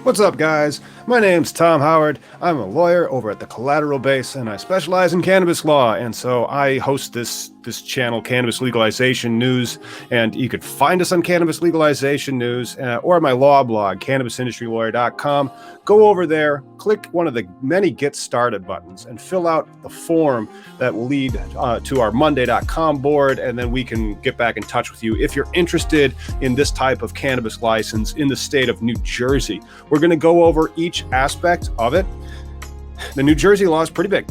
What's up, guys? My name's Tom Howard. I'm a lawyer over at the Collateral Base, and I specialize in cannabis law. And so I host this channel, Cannabis Legalization News. And you could find us on Cannabis Legalization News or my law blog, CannabisIndustryLawyer.com. Go over there, click one of the many Get Started buttons, and fill out the form that will lead to our Monday.com board. And then we can get back in touch with you if you're interested in this type of cannabis license in the state of New Jersey. We're going to go over each aspect of it. The New Jersey law is pretty big,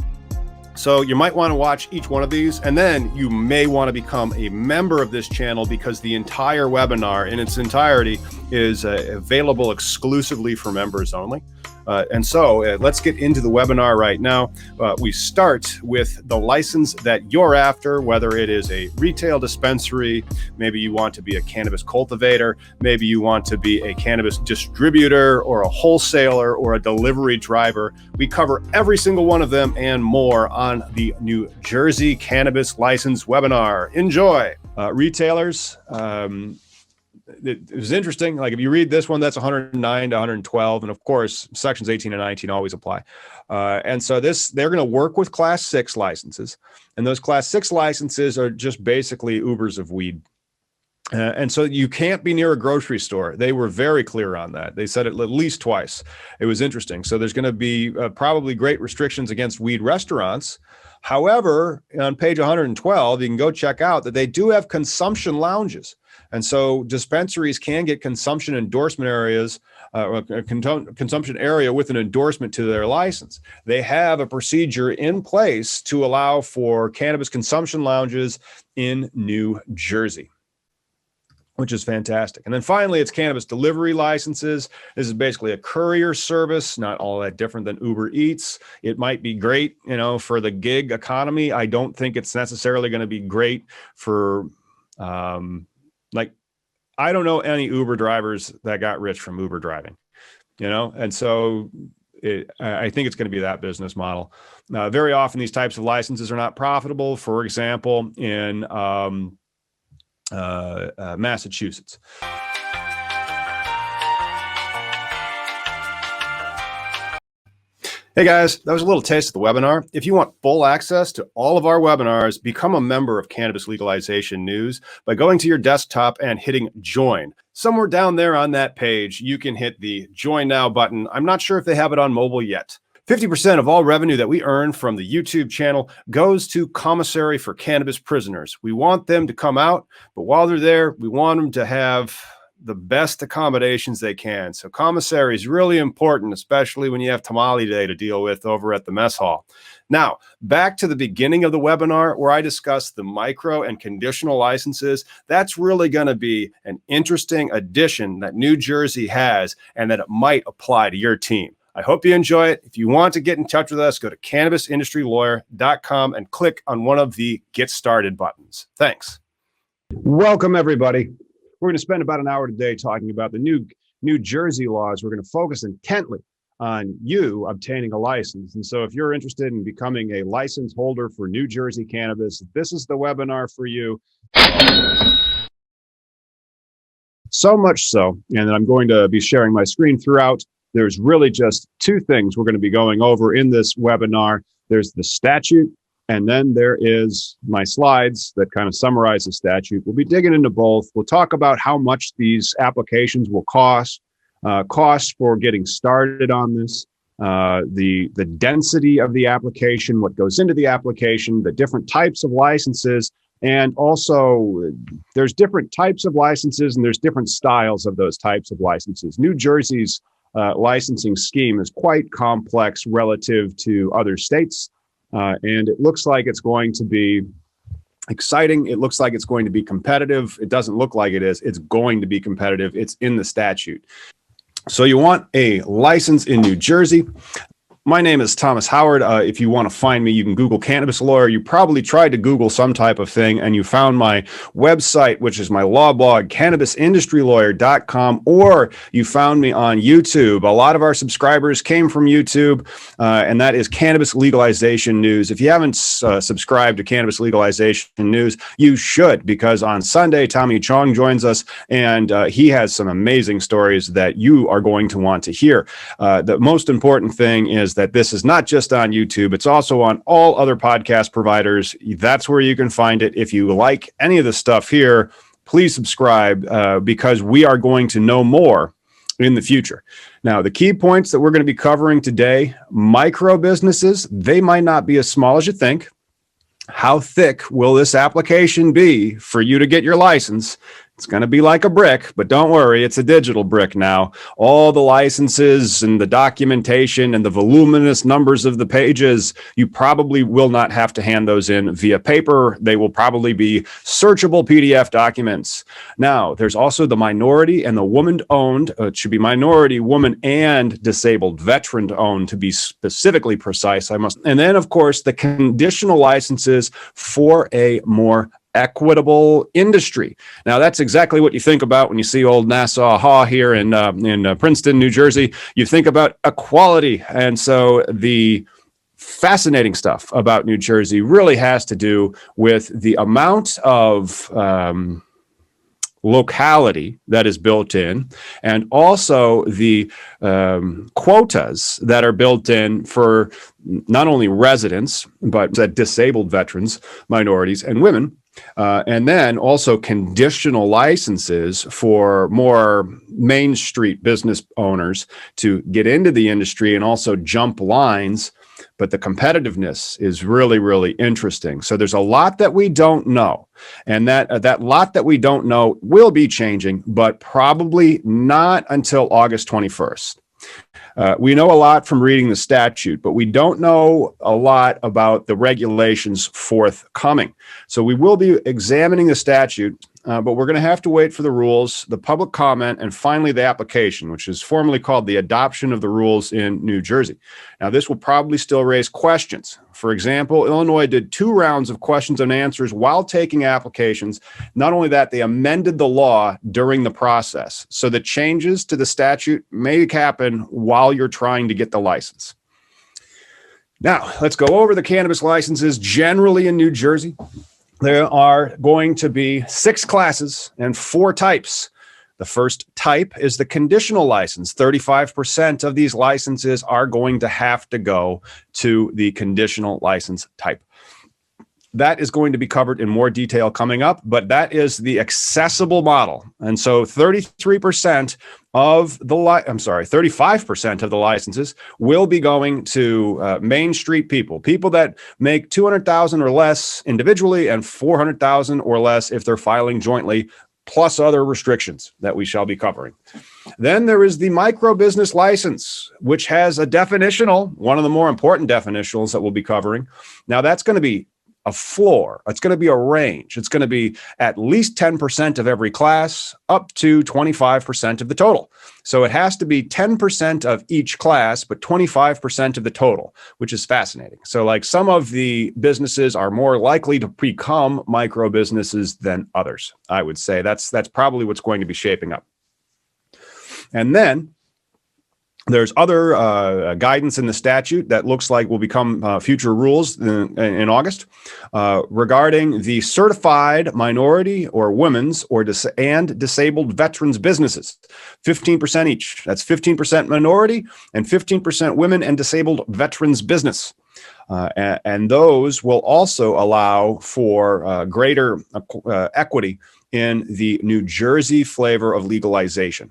so you might want to watch each one of these, and then you may want to become a member of this channel because the entire webinar in its entirety is available exclusively for members only. And so let's get into the webinar right now. We start with the license that you're after, whether it is a retail dispensary, maybe you want to be a cannabis cultivator, maybe you want to be a cannabis distributor or a wholesaler or a delivery driver. We cover every single one of them and more on the New Jersey Cannabis License webinar. Enjoy. Retailers, it was interesting. Like if you read this one, that's 109 to 112. And of course, sections 18 and 19 always apply. And so they're going to work with class 6 licenses. And those class 6 licenses are just basically Ubers of weed. And so you can't be near a grocery store. They were very clear on that. They said it at least twice. It was interesting. So there's going to be probably great restrictions against weed restaurants. However, on page 112, you can go check out that they do have consumption lounges. And so dispensaries can get consumption endorsement areas, a consumption area with an endorsement to their license. They have a procedure in place to allow for cannabis consumption lounges in New Jersey, which is fantastic. And then finally, it's cannabis delivery licenses. This is basically a courier service, not all that different than Uber Eats. It might be great, for the gig economy. I don't think it's necessarily going to be great for, I don't know any Uber drivers that got rich from Uber driving, and so I think it's going to be that business model. Very often, these types of licenses are not profitable. For example, in Massachusetts. Hey guys, that was a little taste of the webinar. If you want full access to all of our webinars, become a member of Cannabis Legalization News by going to your desktop and hitting join. Somewhere down there on that page, you can hit the join now button. I'm not sure if they have it on mobile yet. 50% of all revenue that we earn from the YouTube channel goes to commissary for cannabis prisoners. We want them to come out, but while they're there, we want them to have the best accommodations they can. So commissary is really important, especially when you have tamale day to deal with over at the mess hall. Now, back to the beginning of the webinar where I discussed the micro and conditional licenses. That's really going to be an interesting addition that New Jersey has and that it might apply to your team. I hope you enjoy it. If you want to get in touch with us, go to CannabisIndustryLawyer.com and click on one of the Get Started buttons. Thanks. Welcome, everybody. We're going to spend about an hour today talking about the New Jersey laws. We're going to focus intently on you obtaining a license. And so if you're interested in becoming a license holder for New Jersey cannabis, this is the webinar for you. So much so, and I'm going to be sharing my screen throughout. There's really just two things we're going to be going over in this webinar. There's the statute, and then there is my slides that kind of summarize the statute. We'll be digging into both. We'll talk about how much these applications will cost for getting started on this, the density of the application, what goes into the application, the different types of licenses, and also there's different types of licenses and there's different styles of those types of licenses. New Jersey's licensing scheme is quite complex relative to other states. And it looks like it's going to be exciting. It looks like it's going to be competitive. It doesn't look like it is. It's going to be competitive. It's in the statute. So you want a license in New Jersey. My name is Thomas Howard. If you want to find me, you can Google Cannabis Lawyer. You probably tried to Google some type of thing and you found my website, which is my law blog, cannabisindustrylawyer.com, or you found me on YouTube. A lot of our subscribers came from YouTube, and that is Cannabis Legalization News. If you haven't subscribed to Cannabis Legalization News, you should, because on Sunday, Tommy Chong joins us, and he has some amazing stories that you are going to want to hear. The most important thing is that this is not just on YouTube, it's also on all other podcast providers. That's where you can find it. If you like any of the stuff here, please subscribe, because we are going to know more in the future. Now, the key points that we're going to be covering today: micro businesses, they might not be as small as you think. How thick will this application be for you to get your license? It's going to be like a brick, but don't worry, it's a digital brick now. All the licenses and the documentation and the voluminous numbers of the pages, you probably will not have to hand those in via paper. They will probably be searchable PDF documents. Now, there's also the minority and the woman-owned. It should be minority, woman, and disabled, veteran-owned, to be specifically precise. And then, of course, the conditional licenses for a more equitable industry. Now, that's exactly what you think about when you see old Nassau Haw here in Princeton, New Jersey. You think about equality. And so the fascinating stuff about New Jersey really has to do with the amount of locality that is built in, and also the quotas that are built in for not only residents, but disabled veterans, minorities, and women. And then also conditional licenses for more Main Street business owners to get into the industry and also jump lines. But the competitiveness is really, really interesting. So there's a lot that we don't know. And that lot that we don't know will be changing, but probably not until August 21st. We know a lot from reading the statute, but we don't know a lot about the regulations forthcoming. So we will be examining the statute, but we're going to have to wait for the rules, the public comment, and finally the application, which is formally called the adoption of the rules in New Jersey. Now, this will probably still raise questions. For example, Illinois did 2 rounds of questions and answers while taking applications. Not only that, they amended the law during the process. So the changes to the statute may happen while you're trying to get the license. Now, let's go over the cannabis licenses generally in New Jersey. There are going to be 6 classes and 4 types. The first type is the conditional license. 35% of these licenses are going to have to go to the conditional license type. That is going to be covered in more detail coming up, but that is the accessible model. And so 35% of the licenses will be going to Main Street people that make $200,000 or less individually and $400,000 or less if they're filing jointly, plus other restrictions that we shall be covering. Then there is the micro business license, which has a definitional, one of the more important definitionals that we'll be covering. Now, that's going to be a floor. It's going to be a range. It's going to be at least 10% of every class, up to 25% of the total. So it has to be 10% of each class, but 25% of the total, which is fascinating. So like some of the businesses are more likely to become micro businesses than others. I would say that's probably what's going to be shaping up. And then there's other guidance in the statute that looks like will become future rules in August regarding the certified minority or women's and disabled veterans businesses. 15% each. That's 15% minority and 15% women and disabled veterans business. And those will also allow for greater equity in the New Jersey flavor of legalization.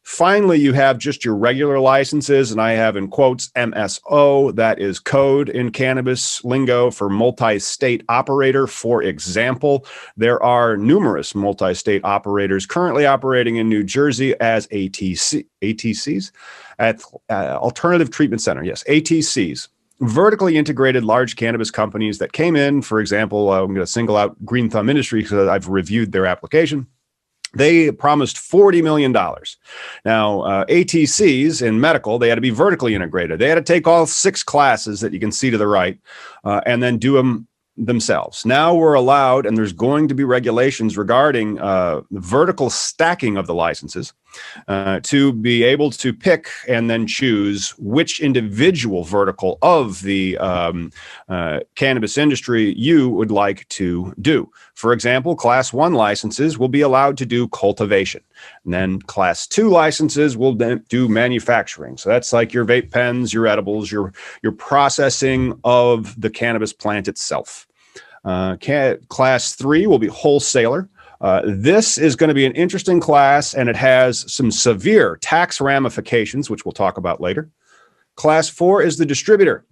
Finally, you have just your regular licenses, and I have in quotes MSO, that is code in cannabis lingo for multi-state operator. For example, there are numerous multi-state operators currently operating in New Jersey as ATCs, at Alternative Treatment Center, yes, ATCs. Vertically integrated large cannabis companies that came in, for example, I'm going to single out Green Thumb Industries because I've reviewed their application. They promised $40 million. Now, ATCs in medical, they had to be vertically integrated. They had to take all 6 classes that you can see to the right and then do them themselves. Now we're allowed, and there's going to be regulations regarding vertical stacking of the licenses to be able to pick and then choose which individual vertical of the cannabis industry you would like to do. For example, Class 1 licenses will be allowed to do cultivation. And then Class 2 licenses will then do manufacturing. So that's like your vape pens, your edibles, your processing of the cannabis plant itself. Class 3 will be wholesaler. This is going to be an interesting class, and it has some severe tax ramifications, which we'll talk about later. Class 4 is the distributor.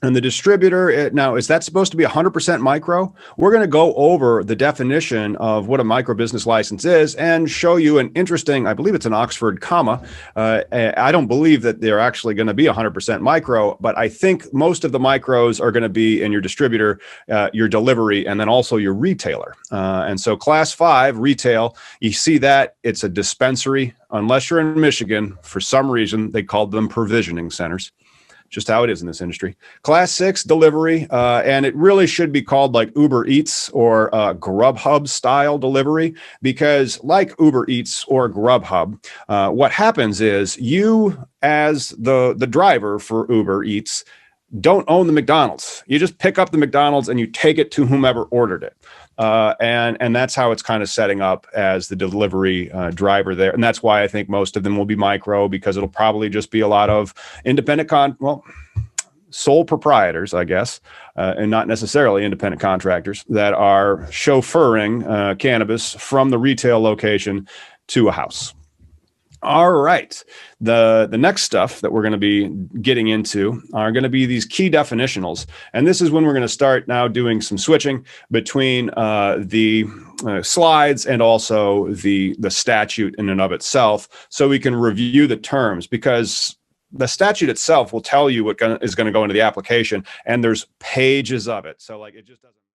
And the distributor, now, is that supposed to be 100% micro? We're going to go over the definition of what a micro business license is and show you an interesting, I believe it's an Oxford comma. I don't believe that they're actually going to be 100% micro, but I think most of the micros are going to be in your distributor, your delivery, and then also your retailer. And so Class 5, retail, you see that it's a dispensary. Unless you're in Michigan, for some reason, they called them provisioning centers. Just how it is in this industry. Class 6, delivery, and it really should be called like Uber Eats or Grubhub style delivery, because like Uber Eats or Grubhub, what happens is you, as the driver for Uber Eats, don't own the McDonald's. You just pick up the McDonald's and you take it to whomever ordered it. And that's how it's kind of setting up as the delivery driver there. And that's why I think most of them will be micro, because it'll probably just be a lot of independent sole proprietors, I guess, and not necessarily independent contractors that are chauffeuring cannabis from the retail location to a house. All right. The next stuff that we're going to be getting into are going to be these key definitionals. And this is when we're going to start now doing some switching between the slides and also the statute in and of itself, so we can review the terms, because the statute itself will tell you what is going to go into the application, and there's pages of it. So like it just doesn't.